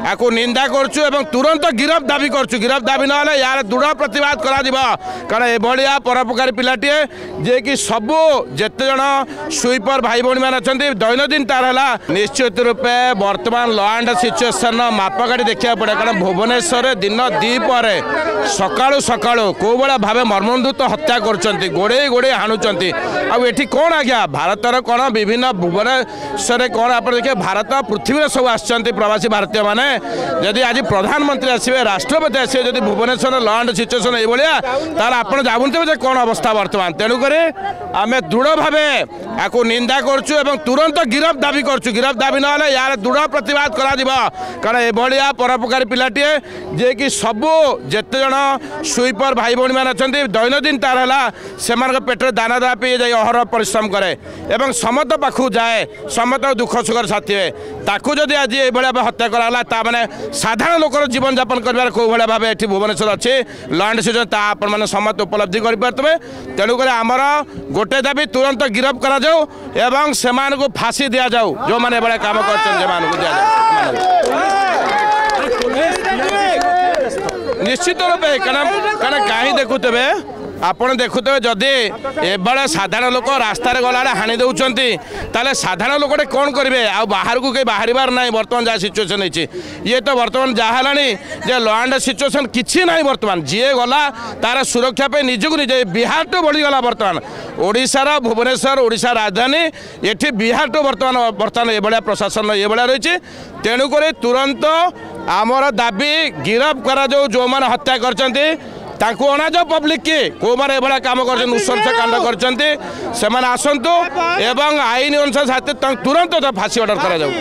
आपको निंदा करछु एवं तुरंत गिरफ दाबी करछु। गिरफ दाबी ना यार दृढ़ प्रतिवाद करा दिबा कारण एभलिया परोपकारी पिलाटीए जे कि सबु जेते जण स्वीपर भाई भौणी मान अछंती दैनंदिन तार हला निश्चित रूपे वर्तमान लॉ एंड सिचुएशन मापकाठी देखा पड़े कारण भुवनेश्वर दिन द्वीपर सकाळु सकाळु को बड़ा भावे मर्मन्तुत हत्या करछंती गोड़े गोड़े हाणुचंती आठी कौन आज्ञा भारतर कौन विभिन्न भुवनेश्वर कौन आप देखिए भारत पृथ्वी सब आसछंती प्रवासी भारतीय माने यदि आज प्रधानमंत्री आसवे राष्ट्रपति आसवे जदि भुवनेश्वर लॉ एंड सिचुएशन ये तार आप जानते कौन अवस्था बर्तमान तेणुक आम दृढ़ भाव आपको निंदा करछु एवं तुरंत गिरफ दाबी करछु। गिरफ दाबी ना यार दृढ़ प्रतिवाद करा दिबा कारण एभलिया परोपकारी पिलाटीए जे कि सबु जेते जण स्वीपर भाई भौणी मान अछंती दैनंदिन तार हला सेमान पेटर दाना दा पी जाई अहर परिश्रम करे एवं समत पाखु जाए समत दुख सुखर साथी है ताकू जदि आज ये हत्या कराला ता माने साधारण लोकर जीवन यापन कर कौ भाया भाव ये भुवनेश्वर अच्छे लॉ एंड सिचुएशन ता आपने समत उपलब्धि करें तेणुक आमर गोटे दाबी तुरंत गिरफ करा जाऊ एवं सेमान को फांसी दिया जाऊ जो मैंने बड़े काम कर निश्चित रूपे कारण कहीं देखुवे आपड़ देखुवे जदि एभले साधारण लोक रास्ता गला हाणी दौरान ताले साधारण लोक कौन करेंगे आ बाहर को कहीं बाहर ना बर्तमान जहाँ सिचुएसन होती ये तो बर्तमान जहाँ जे लॉ एंड सिचुएसन किसी ना बर्तमान जी गला तार सुरक्षा पे निजक निजे बिहार टू बढ़ीगला बर्तमान ओडिशार भुवनेश्वर ओडिशा राजधानी ये बिहार टू बर्तमान ये प्रशासन ये रही तेणुक तुरंत आमर दाबी गिरफ करा जो मैंने हत्या करछंती ताकू अना जाओ पब्लिक की को मारे एभला काम कर नृशंस कांड करछंती सेमान आसंतु एवं आईन अनुसार तुरंत फांसी ऑर्डर करा जाऊ।